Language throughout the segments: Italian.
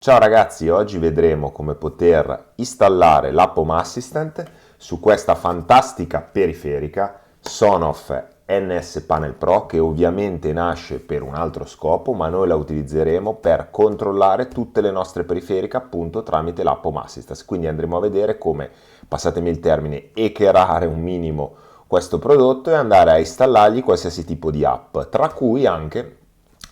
Ciao ragazzi, oggi vedremo come poter installare l'app Home Assistant su questa fantastica periferica Sonoff NS Panel Pro, che ovviamente nasce per un altro scopo, ma noi la utilizzeremo per controllare tutte le nostre periferiche appunto tramite l'app Home Assistant. Quindi andremo a vedere come, passatemi il termine, hackerare un minimo questo prodotto e andare a installargli qualsiasi tipo di app, tra cui anche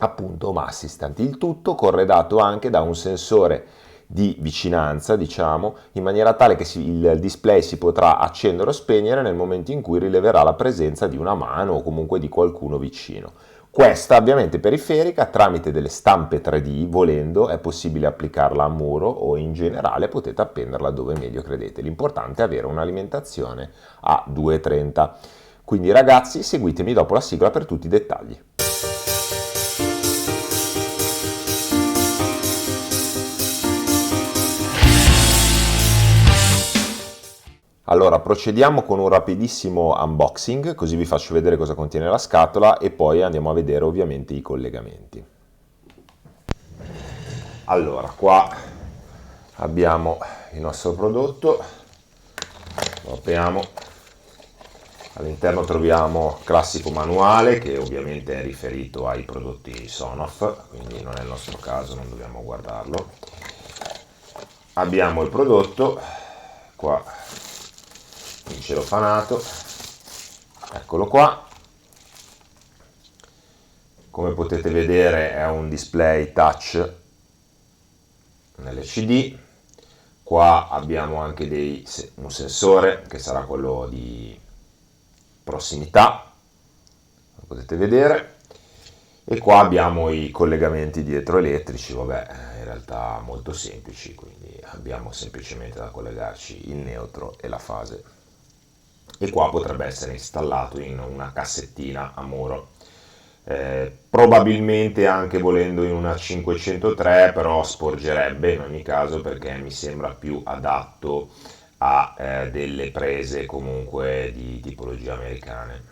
appunto Home Assistant. Il tutto corredato anche da un sensore di vicinanza, diciamo, in maniera tale che il display si potrà accendere o spegnere nel momento in cui rileverà la presenza di una mano o comunque di qualcuno vicino. Questa ovviamente periferica, tramite delle stampe 3D, volendo, è possibile applicarla a muro o in generale potete appenderla dove meglio credete. L'importante è avere un'alimentazione a 230. Quindi ragazzi, seguitemi dopo la sigla per tutti i dettagli. Allora, procediamo con un rapidissimo unboxing, così vi faccio vedere cosa contiene la scatola e poi andiamo a vedere ovviamente i collegamenti. Allora, qua abbiamo il nostro prodotto, lo apriamo, all'interno troviamo classico manuale che ovviamente è riferito ai prodotti Sonoff, quindi non è il nostro caso, non dobbiamo guardarlo. Abbiamo il prodotto, qua il celofanato, eccolo qua. Come potete vedere è un display touch nell'LCD. Qua abbiamo anche un sensore che sarà quello di prossimità, lo potete vedere, e qua abbiamo i collegamenti dietro elettrici, vabbè, in realtà molto semplici, quindi abbiamo semplicemente da collegarci il neutro e la fase. E qua potrebbe essere installato in una cassettina a muro, probabilmente anche volendo in una 503, però sporgerebbe in ogni caso perché mi sembra più adatto a delle prese comunque di tipologia americane.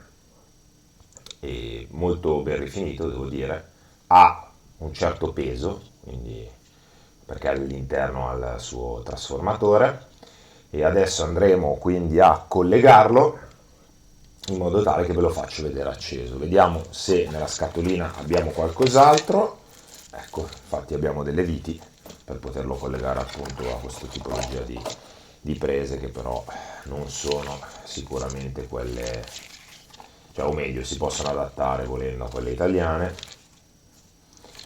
E molto ben rifinito, devo dire, ha un certo peso, quindi perché all'interno ha il suo trasformatore. E adesso andremo quindi a collegarlo in modo tale che ve lo faccio vedere acceso. Vediamo se nella scatolina abbiamo qualcos'altro. Ecco, infatti abbiamo delle viti per poterlo collegare appunto a questo tipologia di prese, che però non sono sicuramente quelle, cioè, o meglio, si possono adattare volendo a quelle italiane.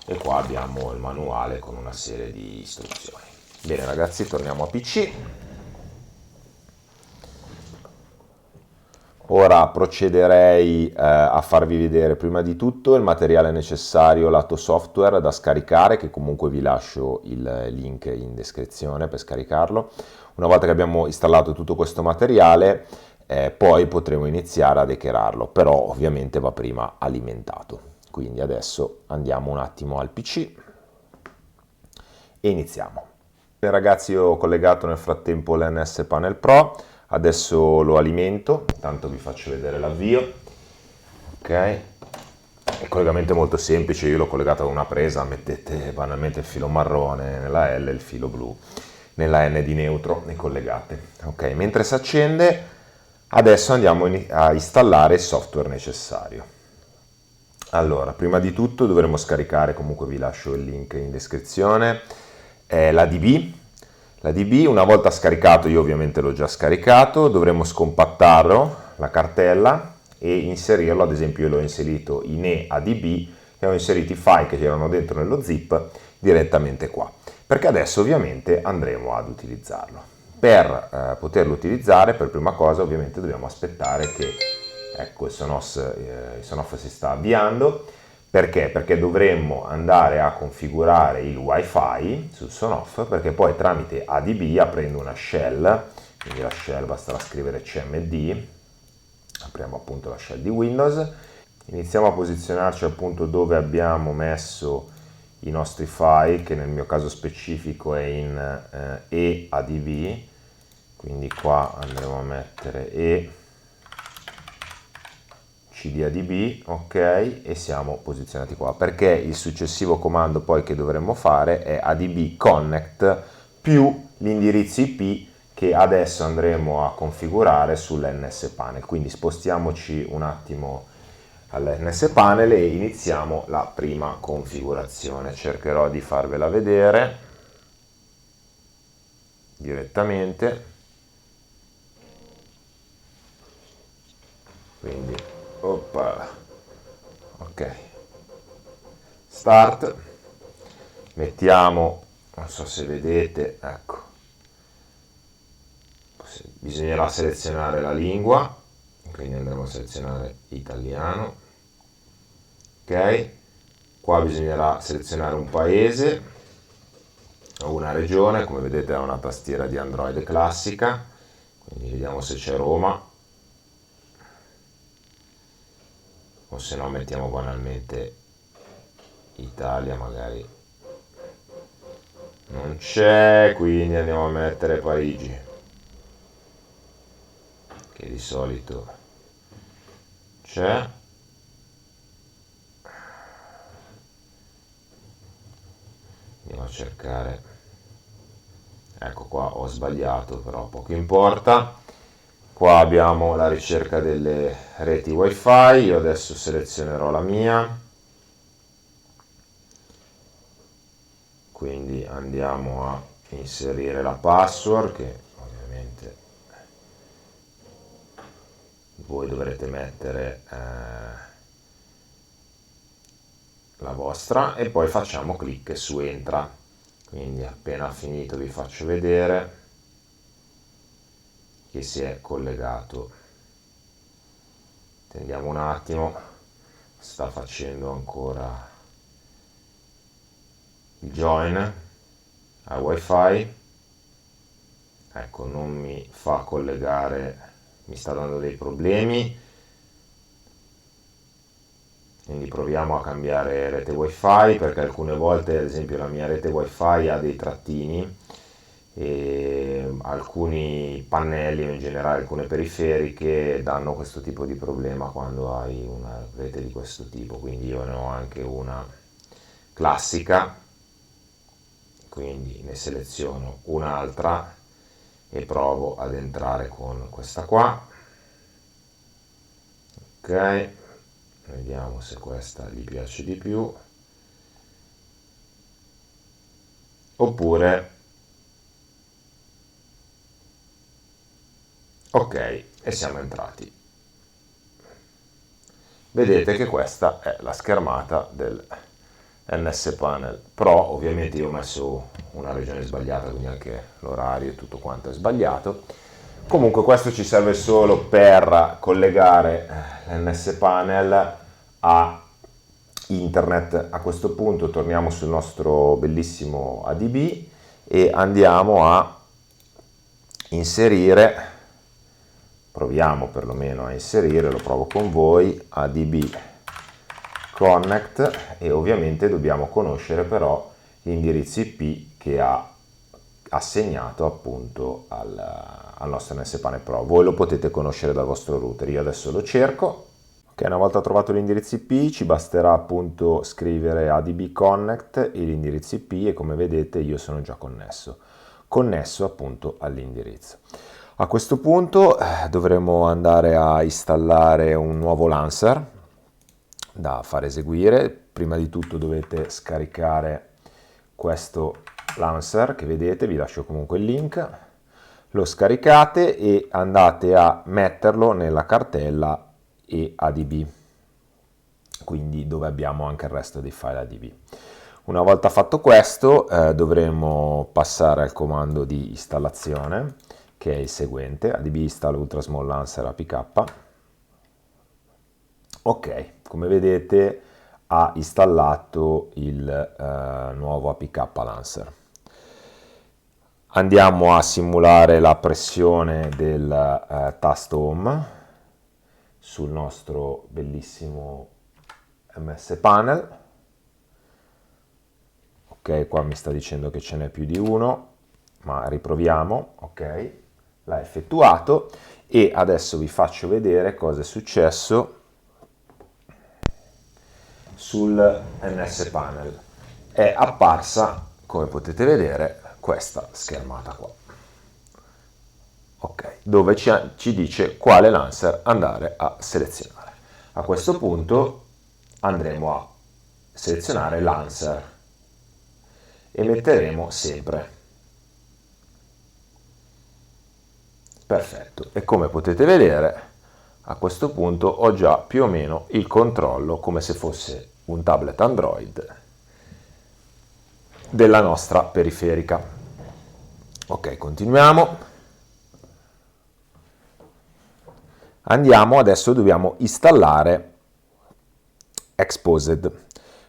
E qua abbiamo il manuale con una serie di istruzioni. Bene ragazzi, torniamo a PC. Ora procederei a farvi vedere prima di tutto il materiale necessario lato software da scaricare, che comunque vi lascio il link in descrizione per scaricarlo. Una volta che abbiamo installato tutto questo materiale, poi potremo iniziare ad hackerarlo, però ovviamente va prima alimentato. Quindi adesso andiamo un attimo al PC e iniziamo. Bene, ragazzi, io ho collegato nel frattempo l'NS Panel Pro. Adesso lo alimento, intanto vi faccio vedere l'avvio. Ok, il collegamento è molto semplice, io l'ho collegato a una presa, mettete banalmente il filo marrone nella L e il filo blu nella N di neutro e collegate. Ok, mentre si accende, adesso andiamo a installare il software necessario. Allora, prima di tutto dovremo scaricare, comunque vi lascio il link in descrizione, l'ADB. L'ADB, una volta scaricato, io ovviamente l'ho già scaricato, dovremo scompattarlo, la cartella, e inserirlo. Ad esempio io l'ho inserito in eADB e ho inserito i file che c'erano dentro nello zip direttamente qua, perché adesso ovviamente andremo ad utilizzarlo. Per poterlo utilizzare, per prima cosa ovviamente dobbiamo aspettare che, ecco, il Sonoff si sta avviando. Perché? Perché dovremmo andare a configurare il wifi sul Sonoff, perché poi tramite ADB, aprendo una shell, quindi la shell basterà scrivere cmd, apriamo appunto la shell di Windows, iniziamo a posizionarci appunto dove abbiamo messo i nostri file, che nel mio caso specifico è in eADB, quindi qua andremo a mettere cdadb, ok, e siamo posizionati qua, perché il successivo comando poi che dovremmo fare è adb connect più l'indirizzo IP che adesso andremo a configurare sull'NS panel. Quindi spostiamoci un attimo all'NS panel e iniziamo la prima configurazione. Cercherò di farvela vedere direttamente. Quindi, oppa, ok, start, mettiamo, non so se vedete, ecco, bisognerà selezionare la lingua, quindi andremo a selezionare italiano, ok, qua bisognerà selezionare un paese o una regione, come vedete ha una tastiera di Android classica, quindi vediamo se c'è Roma, o se no mettiamo banalmente Italia, magari non c'è, quindi andiamo a mettere Parigi, che di solito c'è. Andiamo a cercare, ecco qua ho sbagliato, però poco importa. Qua abbiamo la ricerca delle reti wifi, io adesso selezionerò la mia, quindi andiamo a inserire la password che ovviamente voi dovrete mettere la vostra e poi facciamo clic su entra. Quindi appena finito vi faccio vedere che si è collegato. Attendiamo un attimo, sta facendo ancora il join al wifi. Ecco, non mi fa collegare, mi sta dando dei problemi, quindi proviamo a cambiare rete wifi, perché alcune volte, ad esempio la mia rete wifi ha dei trattini e alcuni pannelli o in generale alcune periferiche danno questo tipo di problema quando hai una rete di questo tipo, quindi io ne ho anche una classica, quindi ne seleziono un'altra e provo ad entrare con questa qua. Ok, vediamo se questa gli piace di più, oppure ok, e siamo entrati. Vedete che questa è la schermata del NS Panel Pro. Ovviamente io ho messo una regione sbagliata, quindi anche l'orario e tutto quanto è sbagliato. Comunque questo ci serve solo per collegare l'NS Panel a internet. A questo punto torniamo sul nostro bellissimo ADB e andiamo a inserire, proviamo perlomeno a inserire, lo provo con voi, ADB connect, e ovviamente dobbiamo conoscere però l'indirizzo IP che ha assegnato appunto al nostro NS Panel Pro. Voi lo potete conoscere dal vostro router, io adesso lo cerco. Ok, una volta trovato l'indirizzo IP ci basterà appunto scrivere adb connect e l'indirizzo IP, e come vedete io sono già connesso appunto all'indirizzo. A questo punto dovremo andare a installare un nuovo Lancer da far eseguire. Prima di tutto dovete scaricare questo Lancer che vedete, vi lascio comunque il link, lo scaricate e andate a metterlo nella cartella EADB, quindi dove abbiamo anche il resto dei file ADB. Una volta fatto questo dovremo passare al comando di installazione, che è il seguente, adb install ultrasmall lancer apk. Ok, come vedete ha installato il nuovo apk Lancer. Andiamo a simulare la pressione del tasto home sul nostro bellissimo MS Panel. Ok, qua mi sta dicendo che ce n'è più di uno, ma riproviamo. Ok, l'ha effettuato e adesso vi faccio vedere cosa è successo sul NS Panel. È apparsa, come potete vedere, questa schermata qua. Ok, dove ci dice quale Lancer andare a selezionare. A questo punto andremo a selezionare Lancer e metteremo sempre. Perfetto, e come potete vedere a questo punto ho già più o meno il controllo, come se fosse un tablet Android, della nostra periferica. Ok, continuiamo. Adesso dobbiamo installare Exposed,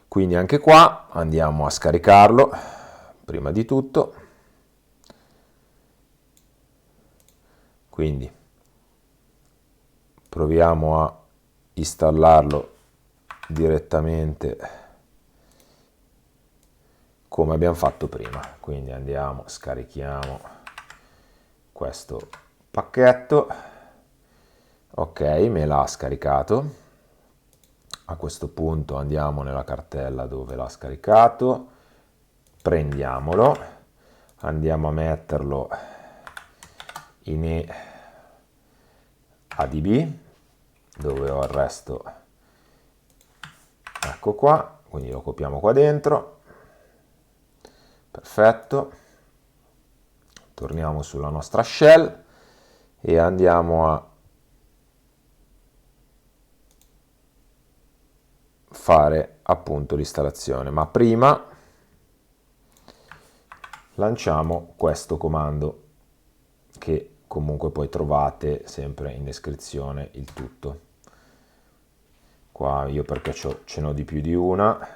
quindi anche qua andiamo a scaricarlo prima di tutto, quindi proviamo a installarlo direttamente come abbiamo fatto prima, quindi andiamo, scarichiamo questo pacchetto. Ok, me l'ha scaricato. A questo punto andiamo nella cartella dove l'ha scaricato, prendiamolo, andiamo a metterlo in ADB dove ho il resto, ecco qua, quindi lo copiamo qua dentro, perfetto, torniamo sulla nostra shell e andiamo a fare appunto l'installazione, ma prima lanciamo questo comando che comunque poi trovate sempre in descrizione il tutto. Qua io perché ce n'ho di più di una.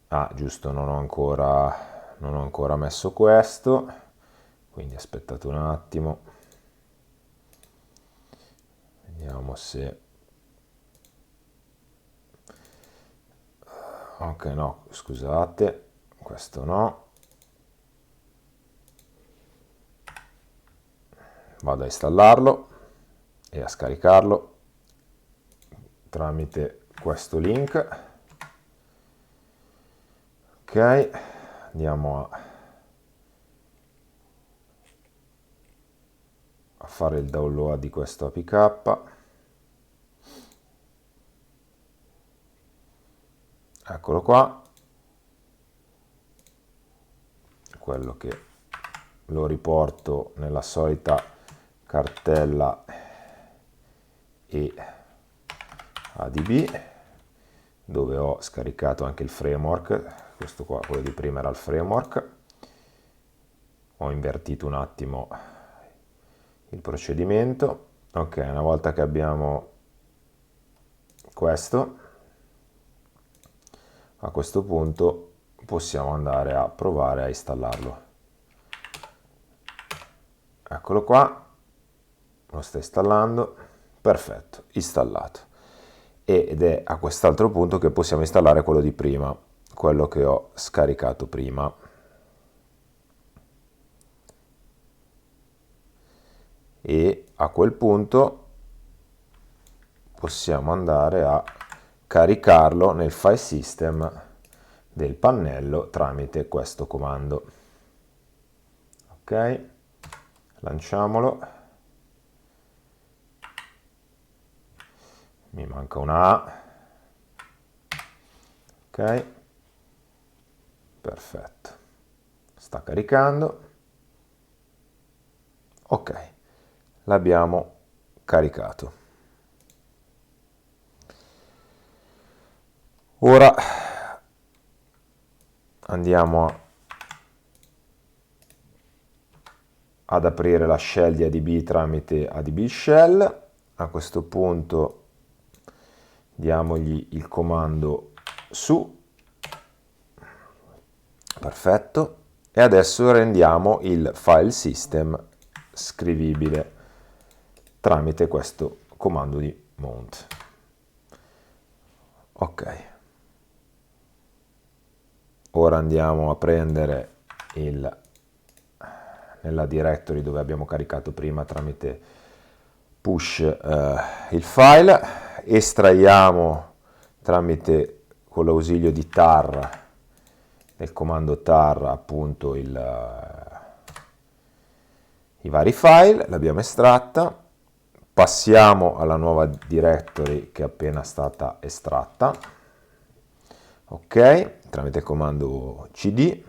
Ah, giusto, non ho ancora messo questo, quindi aspettate un attimo, vediamo se... Ok, no, scusate, questo no. Vado a installarlo e a scaricarlo tramite questo link. Ok, andiamo a fare il download di questo APK. Eccolo qua, quello che lo riporto nella solita cartella e ADB dove ho scaricato anche il framework. Questo qua, quello di prima era il framework, ho invertito un attimo il procedimento. Ok, una volta che abbiamo questo, a questo punto possiamo andare a provare a installarlo. Eccolo qua, lo sta installando, perfetto, installato. Ed è a quest'altro punto che possiamo installare quello di prima, quello che ho scaricato prima. E a quel punto possiamo andare a caricarlo nel file system del pannello tramite questo comando. Ok, lanciamolo, mi manca una A, ok, perfetto, sta caricando, ok, l'abbiamo caricato. Ora andiamo ad aprire la shell di ADB tramite ADB shell. A questo punto diamogli il comando su, perfetto, e adesso rendiamo il file system scrivibile tramite questo comando di mount. Ok, ora andiamo a prendere nella directory dove abbiamo caricato prima tramite push il file, estraiamo tramite con l'ausilio di tar, del comando tar, appunto i vari file, l'abbiamo estratta, passiamo alla nuova directory che è appena stata estratta, ok, tramite il comando cd,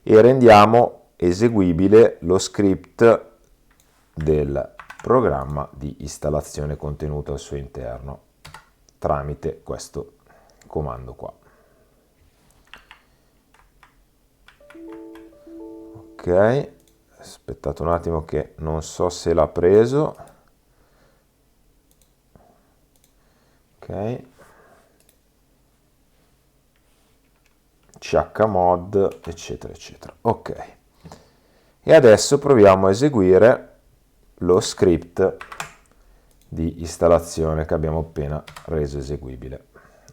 e rendiamo eseguibile lo script del programma di installazione contenuto al suo interno tramite questo comando qua. Ok, aspettate un attimo che non so se l'ha preso. Ok, chmod eccetera eccetera. Ok, e adesso proviamo a eseguire lo script di installazione che abbiamo appena reso eseguibile.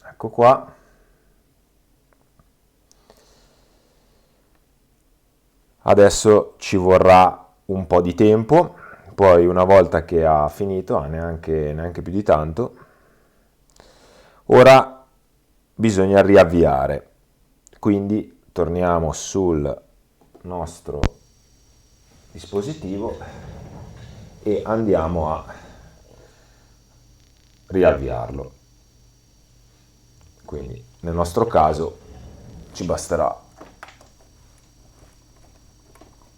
Ecco qua. Adesso ci vorrà un po' di tempo, poi una volta che ha finito, neanche più di tanto, ora bisogna riavviare. Quindi torniamo sul nostro dispositivo e andiamo a riavviarlo. Quindi nel nostro caso ci basterà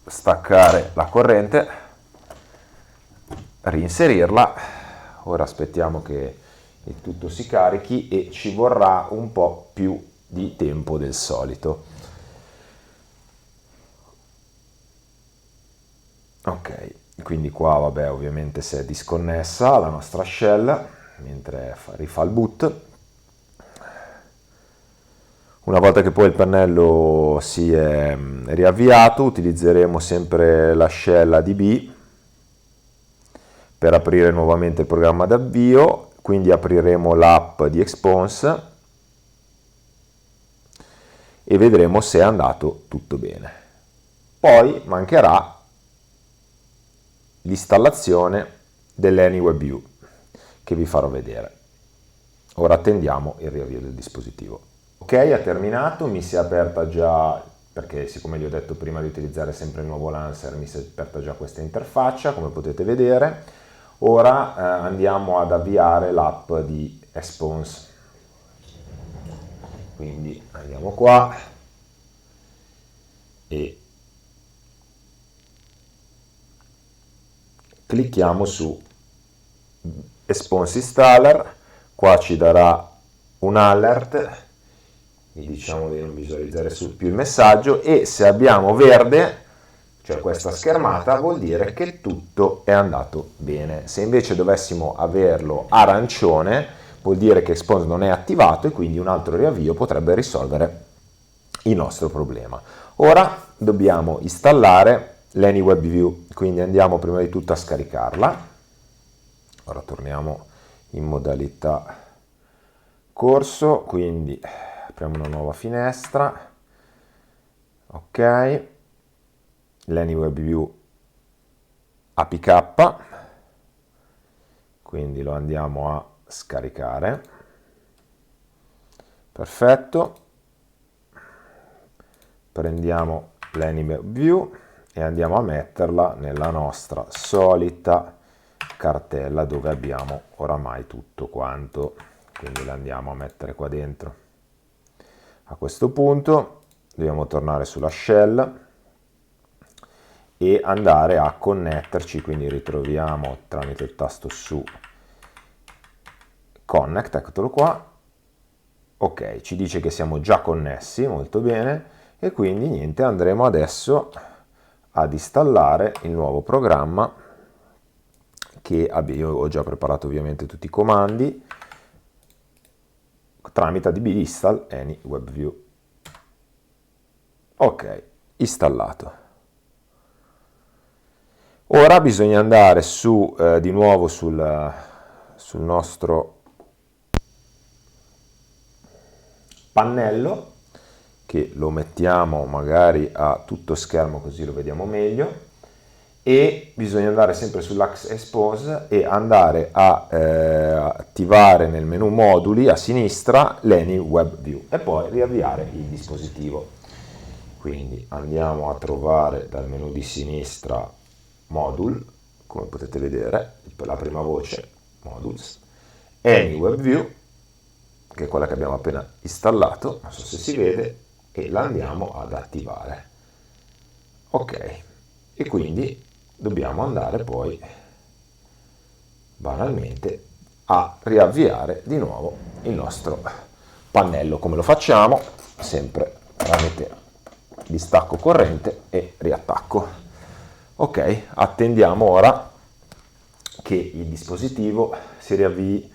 staccare la corrente, reinserirla. Ora aspettiamo che il tutto si carichi e ci vorrà un po' più di tempo del solito. Ok, quindi qua vabbè, ovviamente si è disconnessa la nostra shell mentre rifà il boot. Una volta che poi il pannello si è riavviato, utilizzeremo sempre la shell adb per aprire nuovamente il programma d'avvio, quindi apriremo l'app di Exponse e vedremo se è andato tutto bene. Poi mancherà l'installazione dell'AnyWebView che vi farò vedere. Ora attendiamo il riavvio del dispositivo. Ok, ha terminato, mi si è aperta già, perché siccome gli ho detto prima di utilizzare sempre il nuovo Lancer, mi si è aperta già questa interfaccia, come potete vedere. Ora andiamo ad avviare l'app di Exponse. Quindi andiamo qua e clicchiamo su Exponse Installer. Qua ci darà un alert, gli diciamo di non visualizzare più il messaggio, e se abbiamo verde, cioè questa schermata, vuol dire che tutto è andato bene. Se invece dovessimo averlo arancione, vuol dire che Exponse non è attivato e quindi un altro riavvio potrebbe risolvere il nostro problema. Ora dobbiamo installare l'AnyWebView, quindi andiamo prima di tutto a scaricarla. Ora torniamo in modalità corso, quindi apriamo una nuova finestra. Ok, l'AnyWebView APK, quindi lo andiamo a scaricare. Perfetto, prendiamo l'AnyWebView e andiamo a metterla nella nostra solita cartella dove abbiamo oramai tutto quanto, quindi la andiamo a mettere qua dentro. A questo punto dobbiamo tornare sulla shell e andare a connetterci, quindi ritroviamo tramite il tasto su connect, eccolo qua. Ok, ci dice che siamo già connessi, molto bene, e quindi niente, andremo adesso ad installare il nuovo programma che io ho già preparato ovviamente tutti i comandi tramite adb install AnyWebView. Ok, installato. Ora bisogna andare di nuovo sul nostro pannello, che lo mettiamo magari a tutto schermo così lo vediamo meglio, e bisogna andare sempre sull'Axe Expose e andare a attivare nel menu moduli a sinistra l'Any Web View e poi riavviare il dispositivo. Quindi andiamo a trovare dal menu di sinistra Module, come potete vedere, per la prima voce Modules, Any Web View, che è quella che abbiamo appena installato, non so se si vede, e la andiamo ad attivare. Ok, e quindi dobbiamo andare poi banalmente a riavviare di nuovo il nostro pannello. Come lo facciamo? Sempre tramite distacco corrente e riattacco. Ok, attendiamo ora che il dispositivo si riavvii,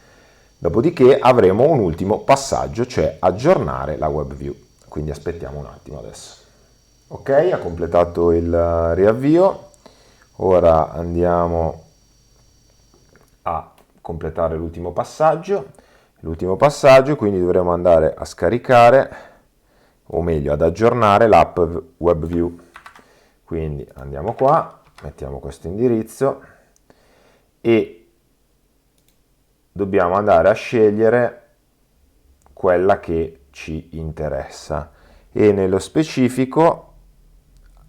dopodiché avremo un ultimo passaggio, cioè aggiornare la web view. Quindi aspettiamo un attimo adesso. Ok, ha completato il riavvio, ora andiamo a completare l'ultimo passaggio. L'ultimo passaggio, quindi dovremo andare a scaricare, o meglio ad aggiornare l'app WebView. Quindi andiamo qua, mettiamo questo indirizzo e dobbiamo andare a scegliere quella che ci interessa e nello specifico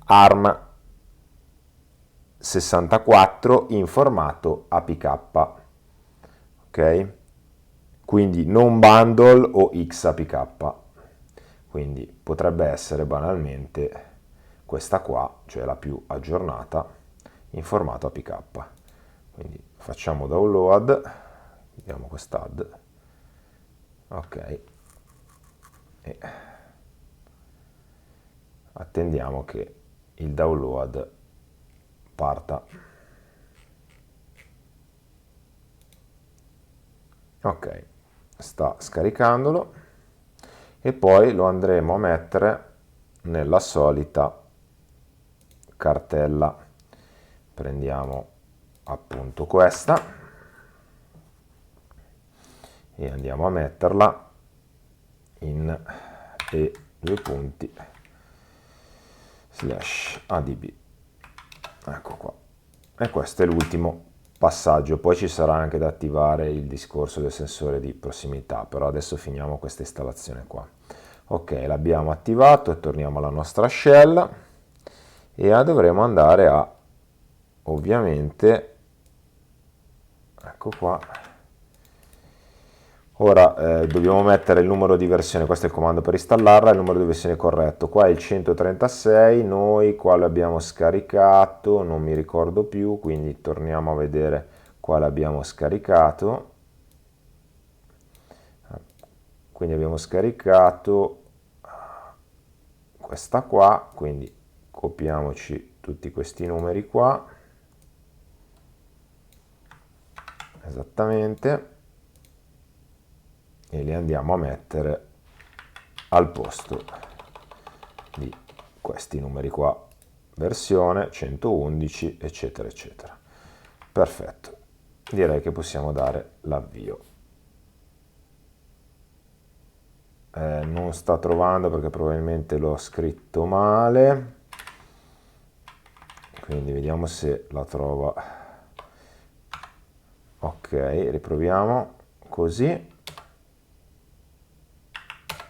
ARM 64 in formato APK, ok? Quindi non bundle o XAPK, quindi potrebbe essere banalmente questa qua, cioè la più aggiornata in formato APK. Quindi facciamo download, vediamo quest'add, ok, e attendiamo che il download parta. Ok, sta scaricandolo e poi lo andremo a mettere nella solita cartella. Prendiamo appunto questa e andiamo a metterla in e2.adb. Ecco qua. E questo è l'ultimo passaggio. Poi ci sarà anche da attivare il discorso del sensore di prossimità, però adesso finiamo questa installazione qua. Ok, l'abbiamo attivato e torniamo alla nostra shell e dovremo andare a, ovviamente, ecco qua. Ora dobbiamo mettere il numero di versione, questo è il comando per installarla, il numero di versione corretto, qua è il 136, noi qua l'abbiamo scaricato, non mi ricordo più, quindi torniamo a vedere quale abbiamo scaricato. Quindi abbiamo scaricato questa qua, quindi copiamoci tutti questi numeri qua, esattamente, e li andiamo a mettere al posto di questi numeri qua, versione 111 eccetera eccetera. Perfetto, direi che possiamo dare l'avvio. Non sta trovando perché probabilmente l'ho scritto male, quindi vediamo se la trova. Ok, riproviamo così.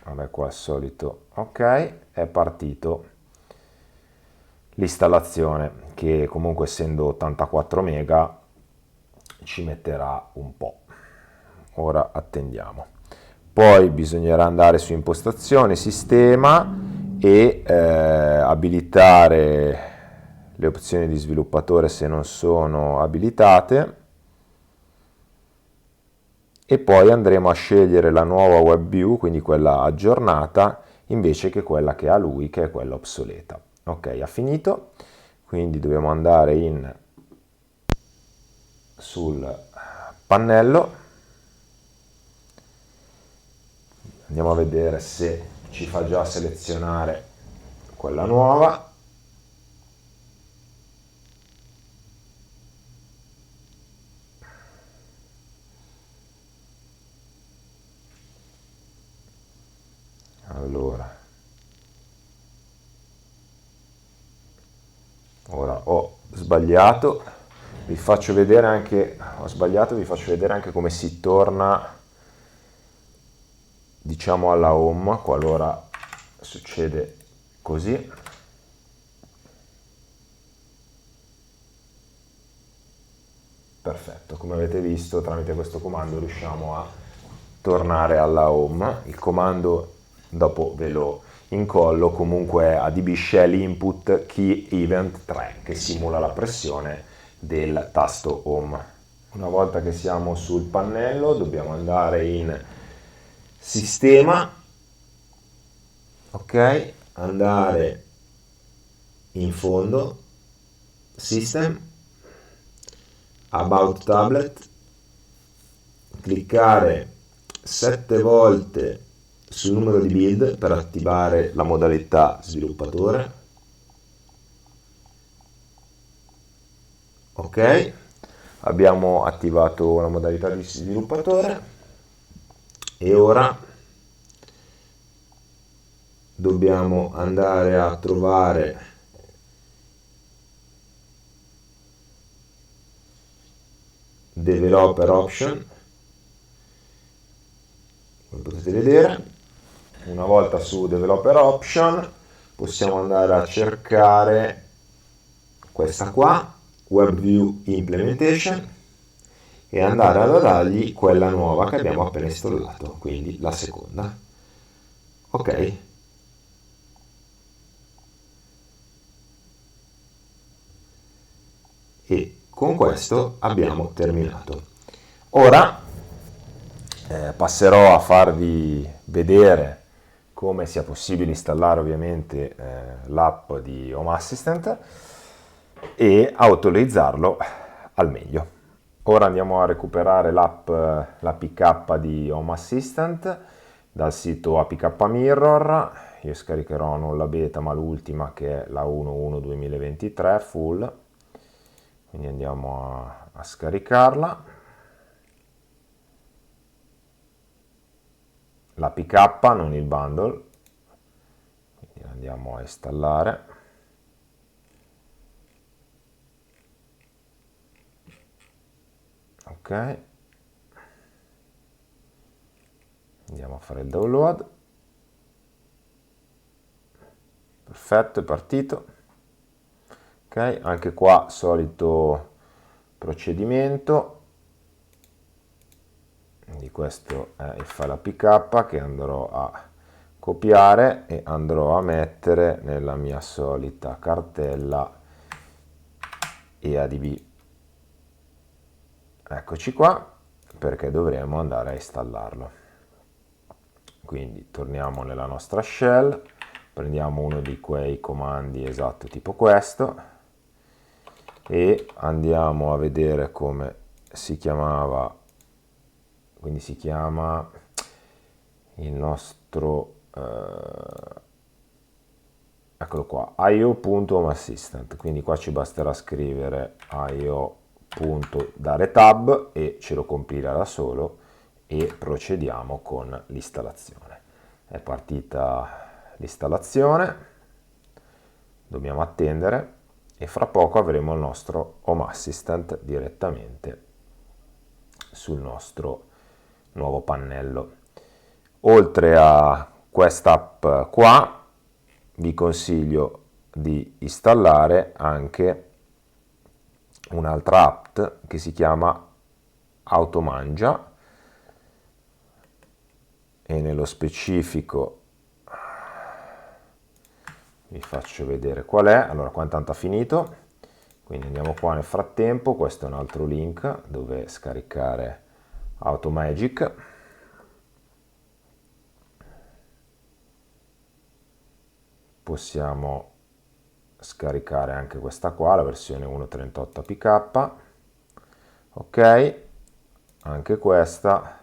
Vabbè, qua è solito. Ok, è partito l'installazione, che comunque essendo 84 mega ci metterà un po'. Ora attendiamo. Poi bisognerà andare su impostazione, sistema e abilitare le opzioni di sviluppatore se non sono abilitate. E poi andremo a scegliere la nuova web view, quindi quella aggiornata, invece che quella che ha lui, che è quella obsoleta. Ok, ha finito, quindi dobbiamo andare sul pannello, andiamo a vedere se ci fa già selezionare quella nuova. Allora, ora ho sbagliato, vi faccio vedere anche, ho sbagliato, vi faccio vedere anche come si torna, diciamo, alla home qualora succede così. Perfetto, come avete visto tramite questo comando riusciamo a tornare alla home. Il comando, dopo ve lo incollo, comunque è ADB Shell Input Key Event 3 che simula la pressione del tasto home. Una volta che siamo sul pannello dobbiamo andare in sistema, ok, andare in fondo, system, About Tablet, cliccare 7 volte sul numero di build per attivare la modalità sviluppatore. Ok, abbiamo attivato la modalità di sviluppatore e ora dobbiamo andare a trovare Developer Option, come potete vedere. Una volta su Developer Option possiamo andare a cercare questa qua, WebView Implementation, e andare a dargli quella nuova che abbiamo appena installato, quindi la seconda. Ok. E con questo abbiamo terminato. Ora passerò a farvi vedere come sia possibile installare ovviamente l'app di Home Assistant e a utilizzarlo al meglio. Ora andiamo a recuperare l'APK di Home Assistant dal sito APK Mirror. Io scaricherò non la beta ma l'ultima, che è la 1.1.2023 full, quindi andiamo a scaricarla. L'APK, non il bundle, quindi andiamo a installare. Ok, andiamo a fare il download. Perfetto, è partito. Ok, anche qua solito procedimento. Quindi questo è il file APK che andrò a copiare e andrò a mettere nella mia solita cartella EADB. Eccoci qua, perché dovremo andare a installarlo. Quindi torniamo nella nostra shell, prendiamo uno di quei comandi esatto tipo questo e andiamo a vedere come si chiamava. Quindi si chiama il nostro, eccolo qua, io.homeassistant, quindi qua ci basterà scrivere io.dare tab e ce lo compila da solo e procediamo con l'installazione. È partita l'installazione, dobbiamo attendere e fra poco avremo il nostro Home Assistant direttamente sul nostro nuovo pannello. Oltre a quest'app qua, vi consiglio di installare anche un'altra app che si chiama Automangia e nello specifico vi faccio vedere qual è. Allora, qua intanto ha finito, quindi andiamo qua nel frattempo. Questo è un altro link dove scaricare Automagic. Possiamo scaricare anche questa qua, la versione 1.38 APK. Ok, anche questa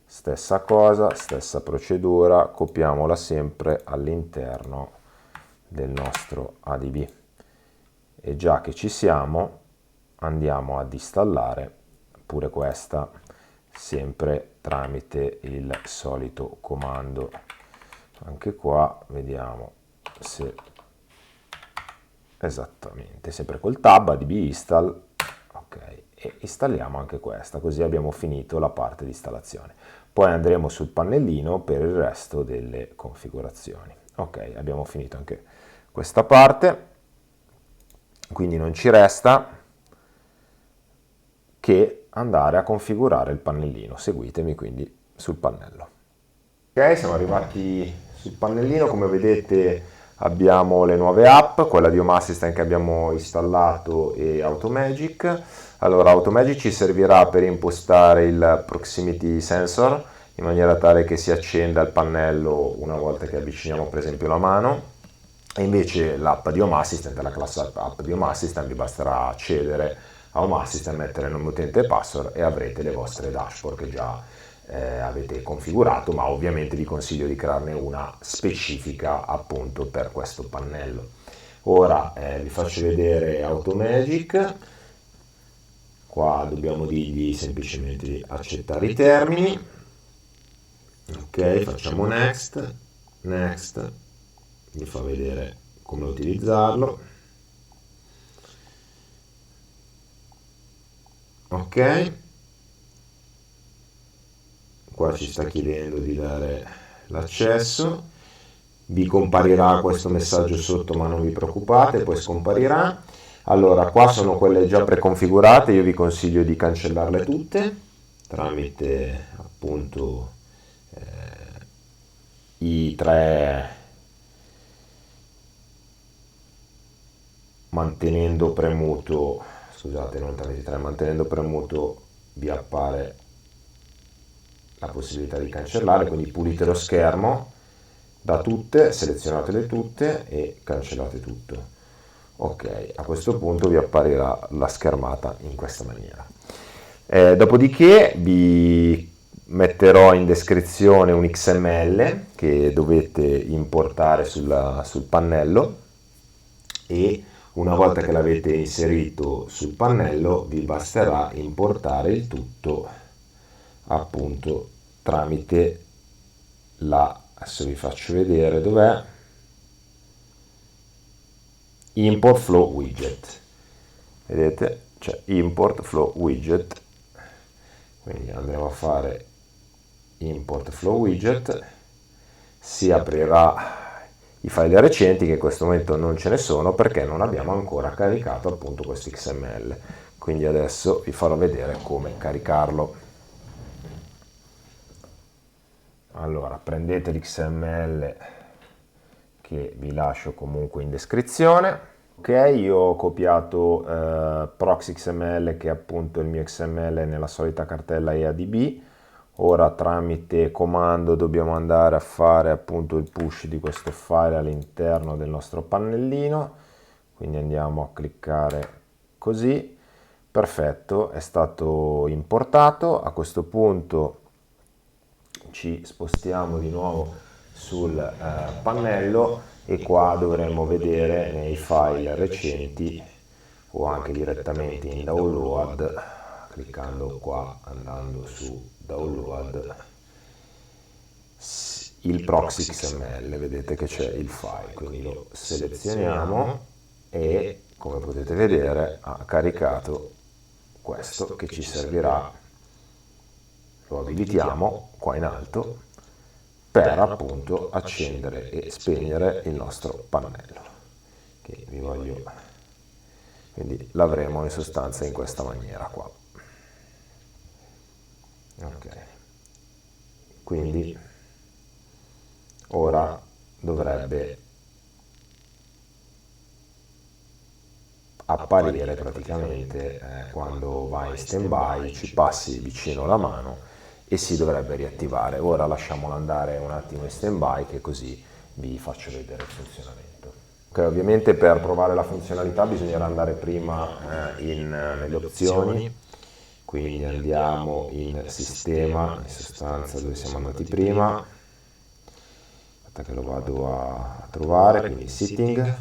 stessa cosa, stessa procedura, copiamola sempre all'interno del nostro ADB. E già che ci siamo andiamo ad installare pure questa, sempre tramite il solito comando. Anche qua vediamo se esattamente, sempre col tab, adb install, ok, e installiamo anche questa, così abbiamo finito la parte di installazione. Poi andremo sul pannellino per il resto delle configurazioni. Ok, abbiamo finito anche questa parte, quindi non ci resta che andare a configurare il pannellino. Seguitemi quindi sul pannello. Ok, siamo arrivati sul pannellino, come vedete abbiamo le nuove app, quella di Home Assistant che abbiamo installato e Automagic. Allora, Automagic ci servirà per impostare il Proximity Sensor in maniera tale che si accenda il pannello una volta che avviciniamo per esempio la mano, e invece l'app di Home Assistant, la classe app di Home Assistant, vi basterà accedere a Home Assistant, mettere il nome utente e password e avrete le vostre dashboard che già avete configurato, ma ovviamente vi consiglio di crearne una specifica appunto per questo pannello. Ora vi faccio vedere Automagic. Qua dobbiamo dirgli semplicemente di accettare i termini. Ok, facciamo next, next, mi fa vedere come utilizzarlo. Ok, qua ci sta chiedendo di dare l'accesso, vi comparirà questo messaggio sotto ma non vi preoccupate, poi scomparirà. Allora, qua sono quelle già preconfigurate, io vi consiglio di cancellarle tutte tramite appunto i tre, mantenendo premuto, scusate, non tramite i tre, mantenendo premuto vi appare la possibilità di cancellare, quindi pulite lo schermo da tutte, selezionatele tutte e cancellate tutto. Ok, a questo punto vi apparirà la schermata in questa maniera. Dopodiché vi metterò in descrizione un XML che dovete importare sul pannello, e una volta che l'avete inserito sul pannello vi basterà importare il tutto appunto tramite adesso vi faccio vedere dov'è, import flow widget. Vedete, c'è import flow widget, quindi andremo a fare import flow widget, si aprirà i file recenti, che in questo momento non ce ne sono perché non abbiamo ancora caricato appunto questo XML, quindi adesso vi farò vedere come caricarlo. Allora, prendete l'XML che vi lascio comunque in descrizione. Ok, io ho copiato proxy XML, che è appunto il mio XML, nella solita cartella EADB. Ora tramite comando dobbiamo andare a fare appunto il push di questo file all'interno del nostro pannellino, quindi andiamo a cliccare così. Perfetto, è stato importato. A questo punto ci spostiamo di nuovo sul pannello e qua dovremmo vedere nei file recenti o anche direttamente in download, cliccando qua, andando su download, il proxy XML. Vedete che c'è il file, quindi lo selezioniamo e come potete vedere ha caricato questo che ci servirà. Lo abilitiamo qua in alto per appunto accendere e spegnere il nostro pannello, che vi voglio, quindi l'avremo in sostanza in questa maniera qua. Ok, quindi ora dovrebbe apparire praticamente quando va in stand by, ci passi vicino la mano e si dovrebbe riattivare. Ora lasciamolo andare un attimo in stand by, che così vi faccio vedere il funzionamento. Ok, ovviamente per provare la funzionalità bisognerà andare prima nelle opzioni, quindi andiamo in sistema, in sostanza dove siamo andati prima, aspetta che lo vado a trovare, quindi setting,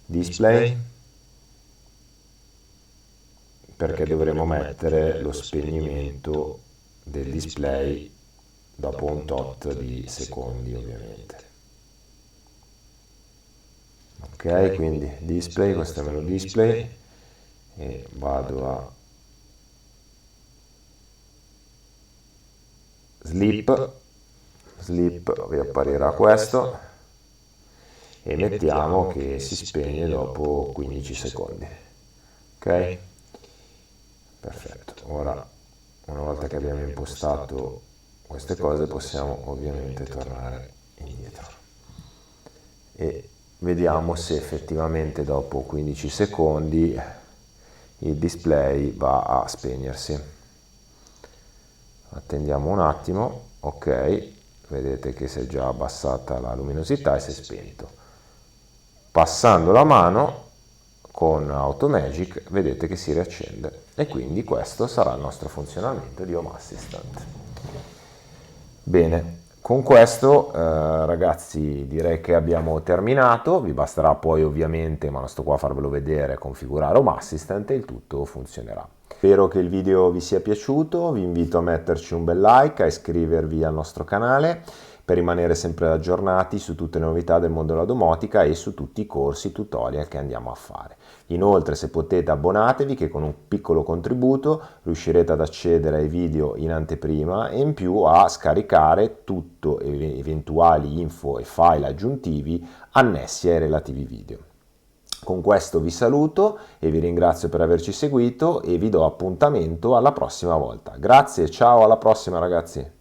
display, perché dovremo mettere lo spegnimento del display dopo un tot di secondi ovviamente. Ok, quindi display, questo è il menu display e vado a sleep, vi apparirà questo e mettiamo che si spegne dopo 15 secondi. Ok? Perfetto. Ora, una volta che abbiamo impostato queste cose, possiamo ovviamente tornare indietro e vediamo se effettivamente dopo 15 secondi il display va a spegnersi. Attendiamo un attimo, ok, vedete che si è già abbassata la luminosità e si è spento. Passando la mano con Automagic vedete che si riaccende e quindi questo sarà il nostro funzionamento di Home Assistant. Bene, con questo ragazzi direi che abbiamo terminato, vi basterà poi ovviamente, ma non sto qua a farvelo vedere, configurare Home Assistant e il tutto funzionerà. Spero che il video vi sia piaciuto, vi invito a metterci un bel like, a iscrivervi al nostro canale per rimanere sempre aggiornati su tutte le novità del mondo della domotica e su tutti i corsi tutorial che andiamo a fare. Inoltre, se potete, abbonatevi che con un piccolo contributo riuscirete ad accedere ai video in anteprima e in più a scaricare tutto eventuali info e file aggiuntivi annessi ai relativi video. Con questo vi saluto e vi ringrazio per averci seguito e vi do appuntamento alla prossima volta. Grazie, ciao, alla prossima ragazzi!